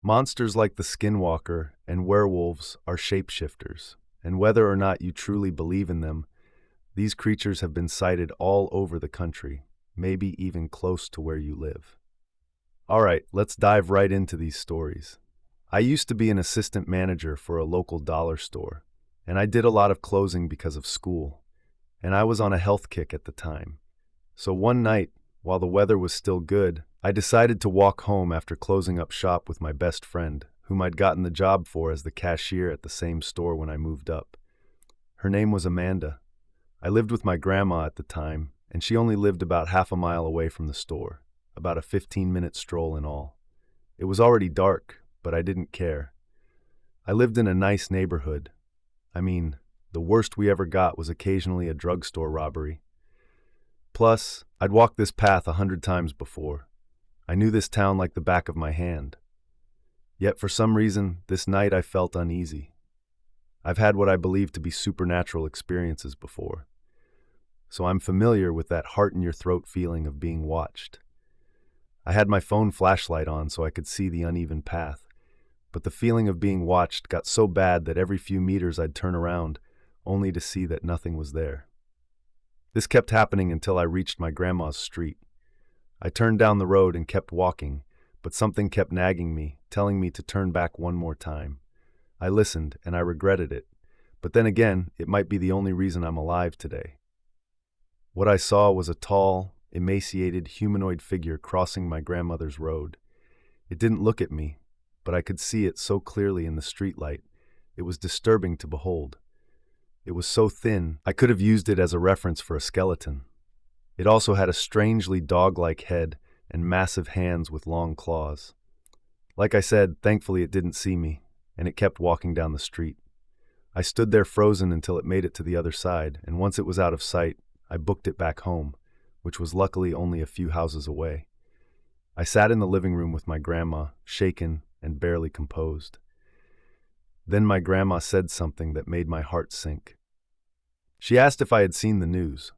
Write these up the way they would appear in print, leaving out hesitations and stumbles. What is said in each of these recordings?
Monsters like the skinwalker and werewolves are shapeshifters, and whether or not you truly believe in them, these creatures have been sighted all over the country, maybe even close to where you live. All right, let's dive right into these stories. I used to be an assistant manager for a local dollar store, and I did a lot of closing because of school, and I was on a health kick at the time. So one night, while the weather was still good, I decided to walk home after closing up shop with my best friend, whom I'd gotten the job for as the cashier at the same store when I moved up. Her name was Amanda. I lived with my grandma at the time, and she only lived about half a mile away from the store, about a 15-minute stroll in all. It was already dark, but I didn't care. I lived in a nice neighborhood. I mean, the worst we ever got was occasionally a drugstore robbery. Plus, I'd walked this path 100 times before. I knew this town like the back of my hand. Yet for some reason, this night I felt uneasy. I've had what I believe to be supernatural experiences before, so I'm familiar with that heart-in-your-throat feeling of being watched. I had my phone flashlight on so I could see the uneven path, but the feeling of being watched got so bad that every few meters I'd turn around, only to see that nothing was there. This kept happening until I reached my grandma's street. I turned down the road and kept walking, but something kept nagging me, telling me to turn back one more time. I listened, and I regretted it, but then again, it might be the only reason I'm alive today. What I saw was a tall, emaciated humanoid figure crossing my grandmother's road. It didn't look at me, but I could see it so clearly in the streetlight. It was disturbing to behold. It was so thin, I could have used it as a reference for a skeleton. It also had a strangely dog-like head and massive hands with long claws. Like I said, thankfully it didn't see me, and it kept walking down the street. I stood there frozen until it made it to the other side, and once it was out of sight, I booked it back home, which was luckily only a few houses away. I sat in the living room with my grandma, shaken and barely composed. Then my grandma said something that made my heart sink. She asked if I had seen the news.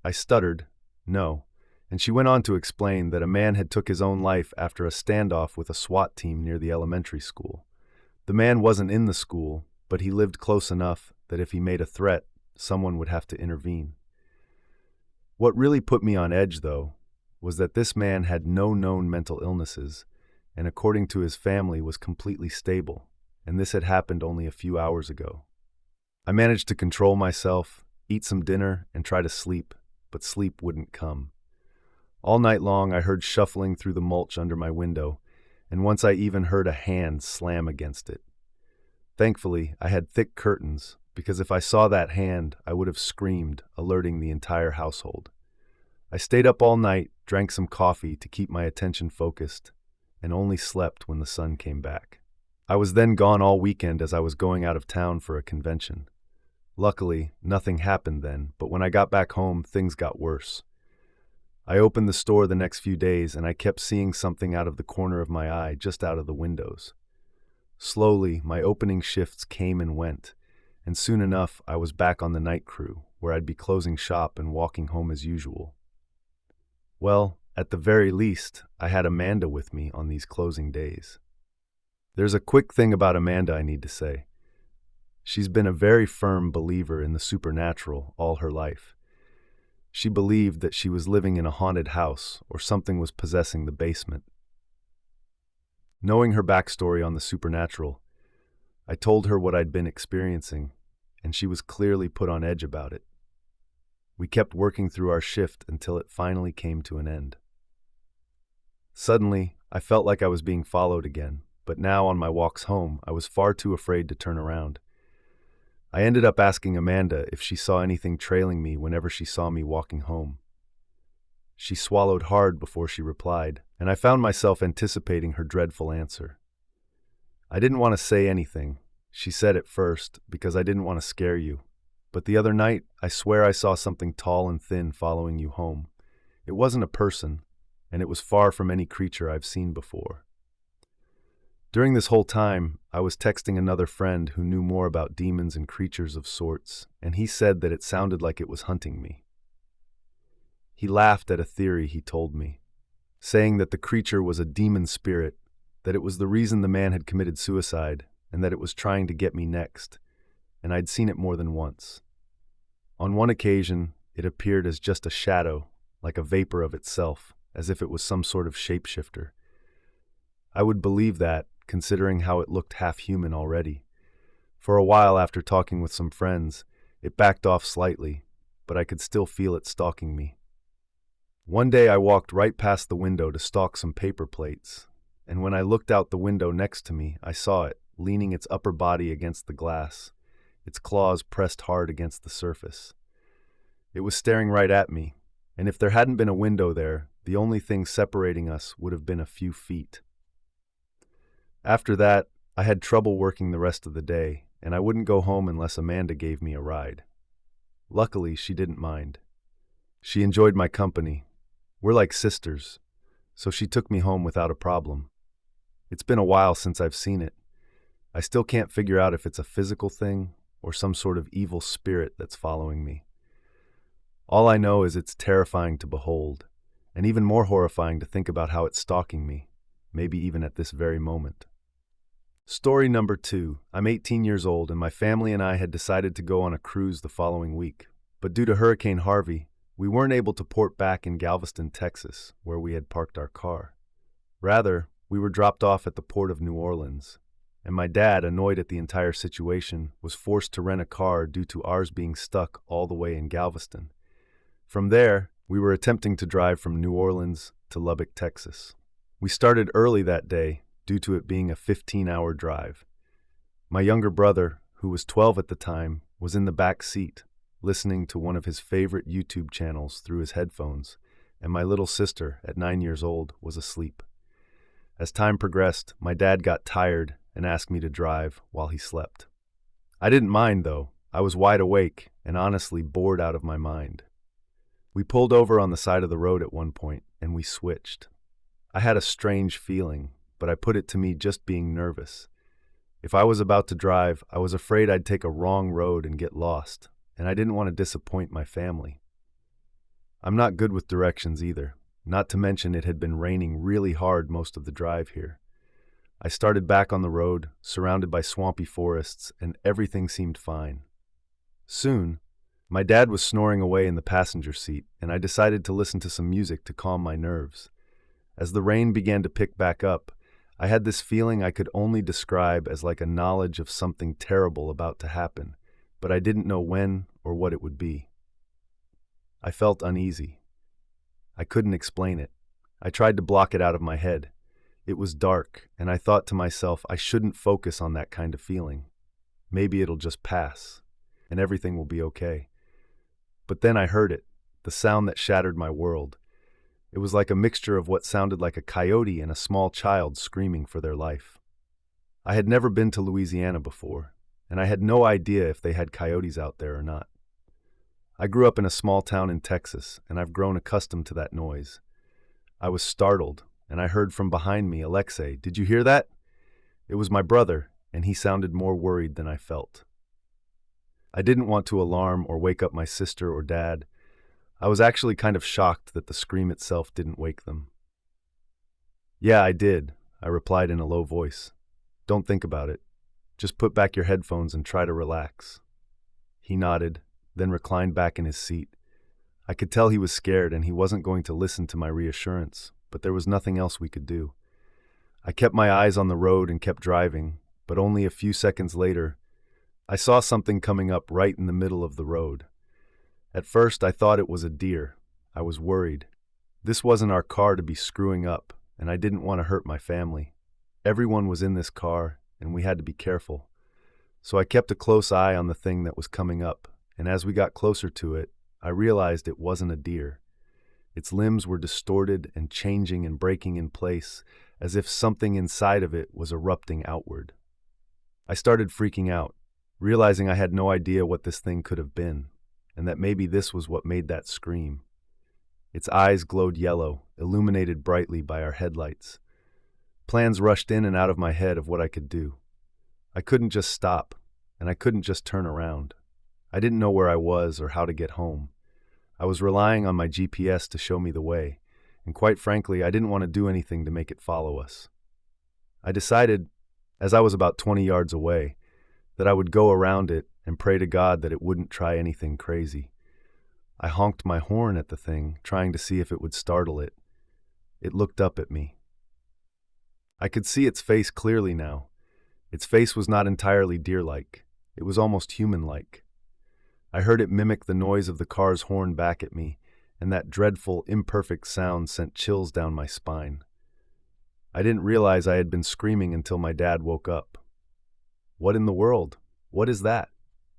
I stuttered, no, and she went on to explain that a man had took his own life after a standoff with a SWAT team near the elementary school. The man wasn't in the school, but he lived close enough that if he made a threat, someone would have to intervene. What really put me on edge, though, was that this man had no known mental illnesses, and according to his family was completely stable, and this had happened only a few hours ago. I managed to control myself, eat some dinner, and try to sleep, but sleep wouldn't come. All night long I heard shuffling through the mulch under my window, and once I even heard a hand slam against it. Thankfully, I had thick curtains, because if I saw that hand, I would have screamed, alerting the entire household. I stayed up all night, drank some coffee to keep my attention focused, and only slept when the sun came back. I was then gone all weekend as I was going out of town for a convention. Luckily, nothing happened then, but when I got back home, things got worse. I opened the store the next few days, and I kept seeing something out of the corner of my eye, just out of the windows. Slowly, my opening shifts came and went, and soon enough, I was back on the night crew, where I'd be closing shop and walking home as usual. Well, at the very least, I had Amanda with me on these closing days. There's a quick thing about Amanda I need to say. She's been a very firm believer in the supernatural all her life. She believed that she was living in a haunted house or something was possessing the basement. Knowing her backstory on the supernatural, I told her what I'd been experiencing, and she was clearly put on edge about it. We kept working through our shift until it finally came to an end. Suddenly, I felt like I was being followed again, but now on my walks home, I was far too afraid to turn around. I ended up asking Amanda if she saw anything trailing me whenever she saw me walking home. She swallowed hard before she replied, and I found myself anticipating her dreadful answer. I didn't want to say anything. She said it first, because I didn't want to scare you. But the other night, I swear I saw something tall and thin following you home. It wasn't a person, and it was far from any creature I've seen before. During this whole time, I was texting another friend who knew more about demons and creatures of sorts, and he said that it sounded like it was hunting me. He laughed at a theory he told me, saying that the creature was a demon spirit that it was the reason the man had committed suicide and that it was trying to get me next, and I'd seen it more than once. On one occasion, it appeared as just a shadow, like a vapor of itself, as if it was some sort of shapeshifter. I would believe that, considering how it looked half-human already. For a while after talking with some friends, it backed off slightly, but I could still feel it stalking me. One day I walked right past the window to stalk some paper plates, and when I looked out the window next to me, I saw it, leaning its upper body against the glass, its claws pressed hard against the surface. It was staring right at me, and if there hadn't been a window there, the only thing separating us would have been a few feet. After that, I had trouble working the rest of the day, and I wouldn't go home unless Amanda gave me a ride. Luckily, she didn't mind. She enjoyed my company. We're like sisters, so she took me home without a problem. It's been a while since I've seen it. I still can't figure out if it's a physical thing or some sort of evil spirit that's following me. All I know is it's terrifying to behold, and even more horrifying to think about how it's stalking me, maybe even at this very moment. Story number 2. I'm 18 years old, and my family and I had decided to go on a cruise the following week. But due to Hurricane Harvey, we weren't able to port back in Galveston, Texas, where we had parked our car. Rather, we were dropped off at the port of New Orleans, and my dad, annoyed at the entire situation, was forced to rent a car due to ours being stuck all the way in Galveston. From there, we were attempting to drive from New Orleans to Lubbock, Texas. We started early that day due to it being a 15-hour drive. My younger brother, who was 12 at the time, was in the back seat, listening to one of his favorite YouTube channels through his headphones, and my little sister, at 9 years old, was asleep. As time progressed, my dad got tired and asked me to drive while he slept. I didn't mind, though. I was wide awake and honestly bored out of my mind. We pulled over on the side of the road at one point, and we switched. I had a strange feeling, but I put it to me just being nervous. If I was about to drive, I was afraid I'd take a wrong road and get lost, and I didn't want to disappoint my family. I'm not good with directions either, not to mention it had been raining really hard most of the drive here. I started back on the road, surrounded by swampy forests, and everything seemed fine. Soon, my dad was snoring away in the passenger seat, and I decided to listen to some music to calm my nerves. As the rain began to pick back up, I had this feeling I could only describe as like a knowledge of something terrible about to happen, but I didn't know when or what it would be. I felt uneasy. I couldn't explain it. I tried to block it out of my head. It was dark, and I thought to myself I shouldn't focus on that kind of feeling. Maybe it'll just pass, and everything will be okay. But then I heard it, the sound that shattered my world. It was like a mixture of what sounded like a coyote and a small child screaming for their life. I had never been to Louisiana before, and I had no idea if they had coyotes out there or not. I grew up in a small town in Texas, and I've grown accustomed to that noise. I was startled, and I heard from behind me, "Alexei, did you hear that?" It was my brother, and he sounded more worried than I felt. I didn't want to alarm or wake up my sister or dad. I was actually kind of shocked that the scream itself didn't wake them. "Yeah, I did," I replied in a low voice. "Don't think about it. Just put back your headphones and try to relax." He nodded, then reclined back in his seat. I could tell he was scared and he wasn't going to listen to my reassurance, but there was nothing else we could do. I kept my eyes on the road and kept driving, but only a few seconds later, I saw something coming up right in the middle of the road. At first, I thought it was a deer. I was worried. This wasn't our car to be screwing up, and I didn't want to hurt my family. Everyone was in this car, and we had to be careful. So I kept a close eye on the thing that was coming up, and as we got closer to it, I realized it wasn't a deer. Its limbs were distorted and changing and breaking in place, as if something inside of it was erupting outward. I started freaking out, realizing I had no idea what this thing could have been, and that maybe this was what made that scream. Its eyes glowed yellow, illuminated brightly by our headlights. Plans rushed in and out of my head of what I could do. I couldn't just stop, and I couldn't just turn around. I didn't know where I was or how to get home. I was relying on my GPS to show me the way, and quite frankly, I didn't want to do anything to make it follow us. I decided, as I was about 20 yards away, that I would go around it and pray to God that it wouldn't try anything crazy. I honked my horn at the thing, trying to see if it would startle it. It looked up at me. I could see its face clearly now. Its face was not entirely deer-like. It was almost human-like. I heard it mimic the noise of the car's horn back at me, and that dreadful, imperfect sound sent chills down my spine. I didn't realize I had been screaming until my dad woke up. "What in the world? What is that?"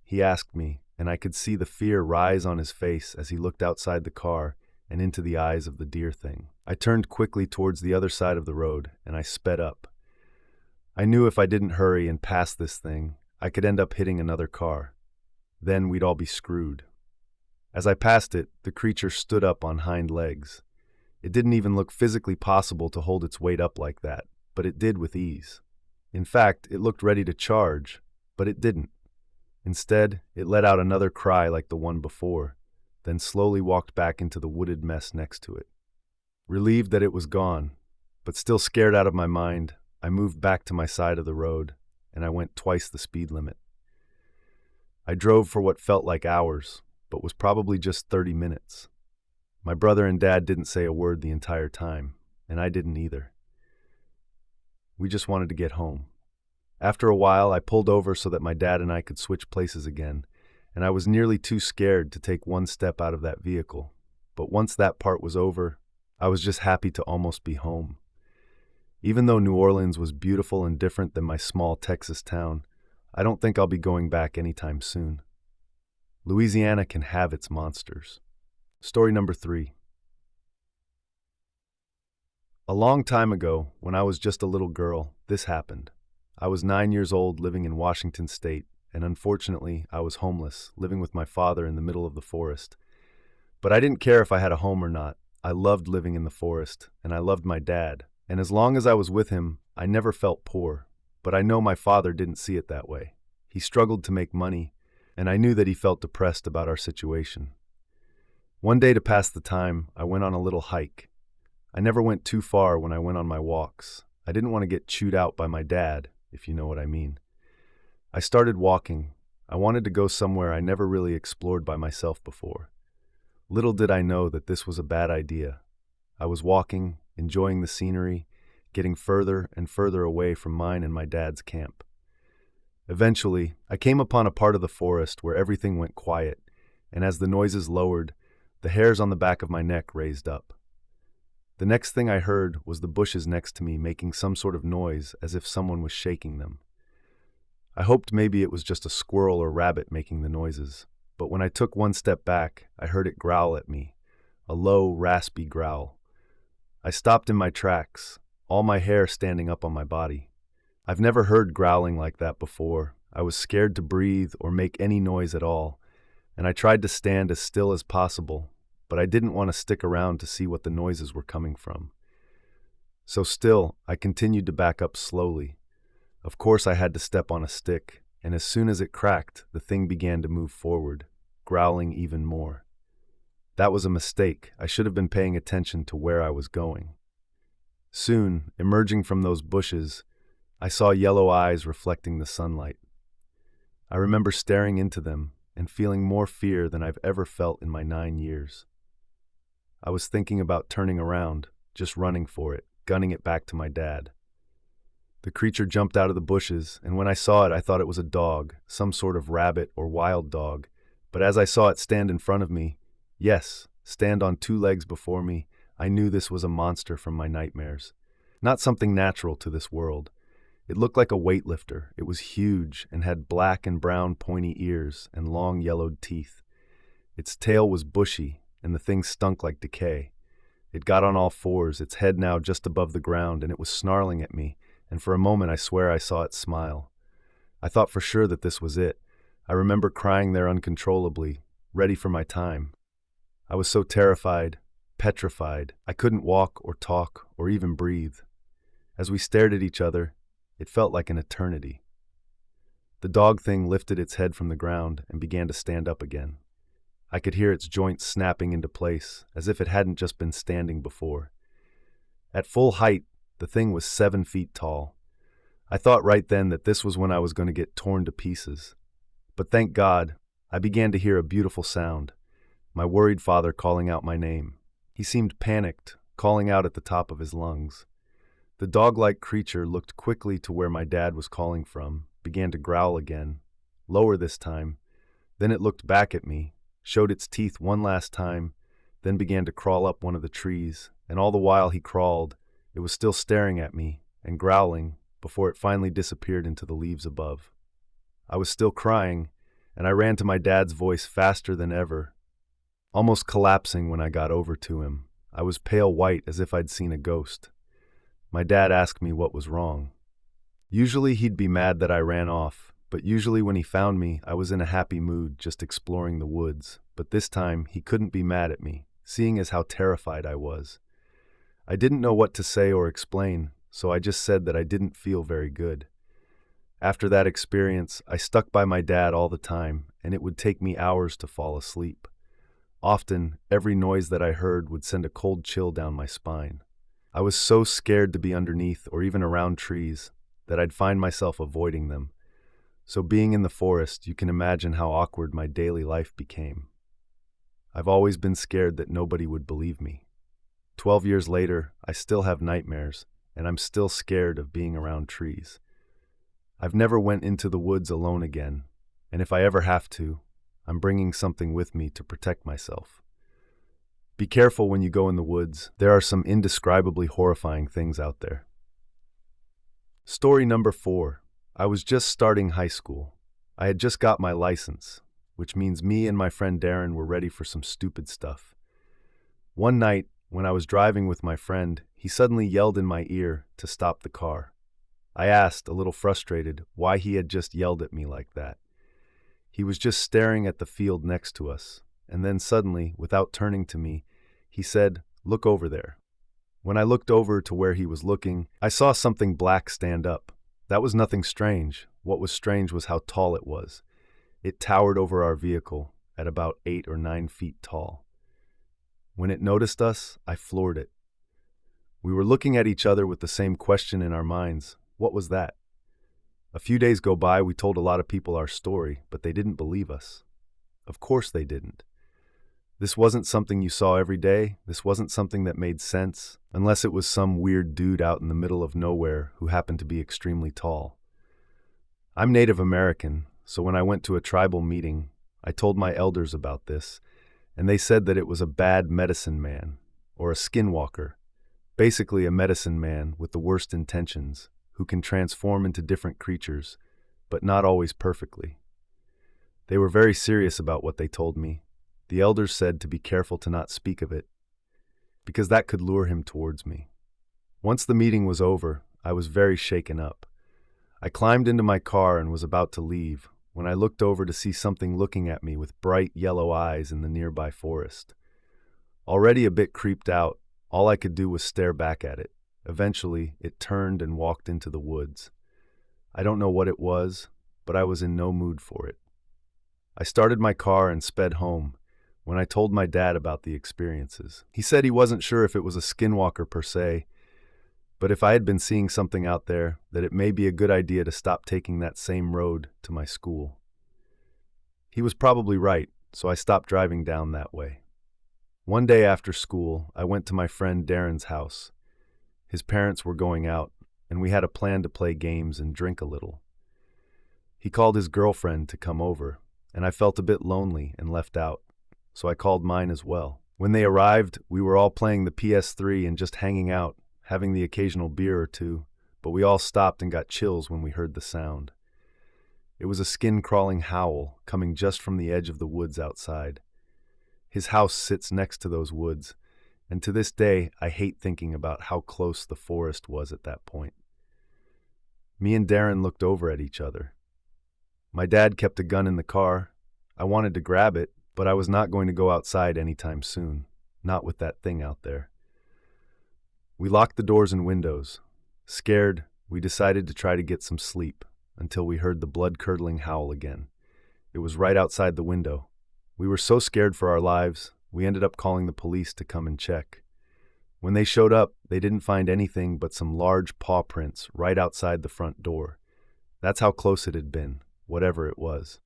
he asked me, and I could see the fear rise on his face as he looked outside the car and into the eyes of the deer thing. I turned quickly towards the other side of the road, and I sped up. I knew if I didn't hurry and pass this thing, I could end up hitting another car. Then we'd all be screwed. As I passed it, the creature stood up on hind legs. It didn't even look physically possible to hold its weight up like that, but it did with ease. In fact, it looked ready to charge, but it didn't. Instead, it let out another cry like the one before, then slowly walked back into the wooded mess next to it. Relieved that it was gone, but still scared out of my mind, I moved back to my side of the road, and I went twice the speed limit. I drove for what felt like hours, but was probably just 30 minutes. My brother and dad didn't say a word the entire time, and I didn't either. We just wanted to get home. After a while, I pulled over so that my dad and I could switch places again, and I was nearly too scared to take one step out of that vehicle. But once that part was over, I was just happy to almost be home. Even though New Orleans was beautiful and different than my small Texas town, I don't think I'll be going back anytime soon. Louisiana can have its monsters. Story number 3. A long time ago, when I was just a little girl, this happened. I was 9 years old, living in Washington State, and unfortunately, I was homeless, living with my father in the middle of the forest. But I didn't care if I had a home or not. I loved living in the forest, and I loved my dad. And as long as I was with him, I never felt poor. But I know my father didn't see it that way. He struggled to make money, and I knew that he felt depressed about our situation. One day to pass the time, I went on a little hike. I never went too far when I went on my walks. I didn't want to get chewed out by my dad, if you know what I mean. I started walking. I wanted to go somewhere I never really explored by myself before. Little did I know that this was a bad idea. I was walking, enjoying the scenery, getting further and further away from mine and my dad's camp. Eventually, I came upon a part of the forest where everything went quiet, and as the noises lowered, the hairs on the back of my neck raised up. The next thing I heard was the bushes next to me making some sort of noise as if someone was shaking them. I hoped maybe it was just a squirrel or rabbit making the noises, but when I took one step back, I heard it growl at me, a low, raspy growl. I stopped in my tracks, all my hair standing up on my body. I've never heard growling like that before. I was scared to breathe or make any noise at all, and I tried to stand as still as possible, but I didn't want to stick around to see what the noises were coming from. So still, I continued to back up slowly. Of course, I had to step on a stick, and as soon as it cracked, the thing began to move forward, growling even more. That was a mistake. I should have been paying attention to where I was going. Soon, emerging from those bushes, I saw yellow eyes reflecting the sunlight. I remember staring into them and feeling more fear than I've ever felt in my 9 years. I was thinking about turning around, just running for it, gunning it back to my dad. The creature jumped out of the bushes, and when I saw it, I thought it was a dog, some sort of rabbit or wild dog. But as I saw it stand in front of me, yes, stand on 2 legs before me, I knew this was a monster from my nightmares. Not something natural to this world. It looked like a weightlifter. It was huge and had black and brown pointy ears and long yellowed teeth. Its tail was bushy, and the thing stunk like decay. It got on all fours, its head now just above the ground, and it was snarling at me, and for a moment I swear I saw it smile. I thought for sure that this was it. I remember crying there uncontrollably, ready for my time. I was so terrified, petrified, I couldn't walk or talk or even breathe. As we stared at each other, it felt like an eternity. The dog thing lifted its head from the ground and began to stand up again. I could hear its joints snapping into place, as if it hadn't just been standing before. At full height, the thing was 7 feet tall. I thought right then that this was when I was going to get torn to pieces. But thank God, I began to hear a beautiful sound, my worried father calling out my name. He seemed panicked, calling out at the top of his lungs. The dog-like creature looked quickly to where my dad was calling from, began to growl again, lower this time. Then it looked back at me, showed its teeth one last time, then began to crawl up one of the trees, and all the while he crawled, it was still staring at me and growling before it finally disappeared into the leaves above. I was still crying, and I ran to my dad's voice faster than ever, almost collapsing when I got over to him. I was pale white as if I'd seen a ghost. My dad asked me what was wrong. Usually he'd be mad that I ran off, but usually when he found me, I was in a happy mood just exploring the woods. But this time, he couldn't be mad at me, seeing as how terrified I was. I didn't know what to say or explain, so I just said that I didn't feel very good. After that experience, I stuck by my dad all the time, and it would take me hours to fall asleep. Often, every noise that I heard would send a cold chill down my spine. I was so scared to be underneath or even around trees that I'd find myself avoiding them. So being in the forest, you can imagine how awkward my daily life became. I've always been scared that nobody would believe me. 12 years later, I still have nightmares, and I'm still scared of being around trees. I've never went into the woods alone again, and if I ever have to, I'm bringing something with me to protect myself. Be careful when you go in the woods. There are some indescribably horrifying things out there. Story number 4. I was just starting high school. I had just got my license, which means me and my friend Darren were ready for some stupid stuff. One night, when I was driving with my friend, he suddenly yelled in my ear to stop the car. I asked, a little frustrated, why he had just yelled at me like that. He was just staring at the field next to us, and then suddenly, without turning to me, he said, "Look over there." When I looked over to where he was looking, I saw something black stand up. That was nothing strange. What was strange was how tall it was. It towered over our vehicle, at about 8 or 9 feet tall. When it noticed us, I floored it. We were looking at each other with the same question in our minds. What was that? A few days go by, we told a lot of people our story, but they didn't believe us. Of course they didn't. This wasn't something you saw every day. This wasn't something that made sense, unless it was some weird dude out in the middle of nowhere who happened to be extremely tall. I'm Native American, so when I went to a tribal meeting, I told my elders about this, and they said that it was a bad medicine man, or a skinwalker, basically a medicine man with the worst intentions, who can transform into different creatures, but not always perfectly. They were very serious about what they told me. The elders said to be careful to not speak of it, because that could lure him towards me. Once the meeting was over, I was very shaken up. I climbed into my car and was about to leave when I looked over to see something looking at me with bright yellow eyes in the nearby forest. Already a bit creeped out, all I could do was stare back at it. Eventually, it turned and walked into the woods. I don't know what it was, but I was in no mood for it. I started my car and sped home when I told my dad about the experiences. He said he wasn't sure if it was a skinwalker per se, but if I had been seeing something out there, that it may be a good idea to stop taking that same road to my school. He was probably right, so I stopped driving down that way. One day after school, I went to my friend Darren's house. His parents were going out, and we had a plan to play games and drink a little. He called his girlfriend to come over, and I felt a bit lonely and left out, so I called mine as well. When they arrived, we were all playing the PS3 and just hanging out, having the occasional beer or two, but we all stopped and got chills when we heard the sound. It was a skin-crawling howl coming just from the edge of the woods outside. His house sits next to those woods, and to this day, I hate thinking about how close the forest was at that point. Me and Darren looked over at each other. My dad kept a gun in the car. I wanted to grab it, but I was not going to go outside anytime soon, not with that thing out there. We locked the doors and windows. Scared, we decided to try to get some sleep until we heard the blood-curdling howl again. It was right outside the window. We were so scared for our lives, we ended up calling the police to come and check. When they showed up, they didn't find anything but some large paw prints right outside the front door. That's how close it had been, whatever it was.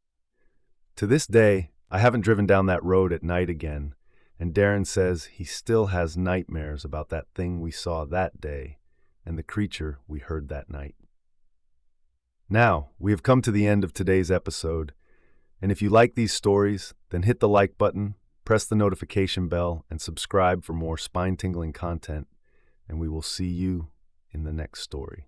To this day, I haven't driven down that road at night again, and Darren says he still has nightmares about that thing we saw that day and the creature we heard that night. Now, we have come to the end of today's episode, and if you like these stories, then hit the like button, press the notification bell, and subscribe for more spine-tingling content, and we will see you in the next story.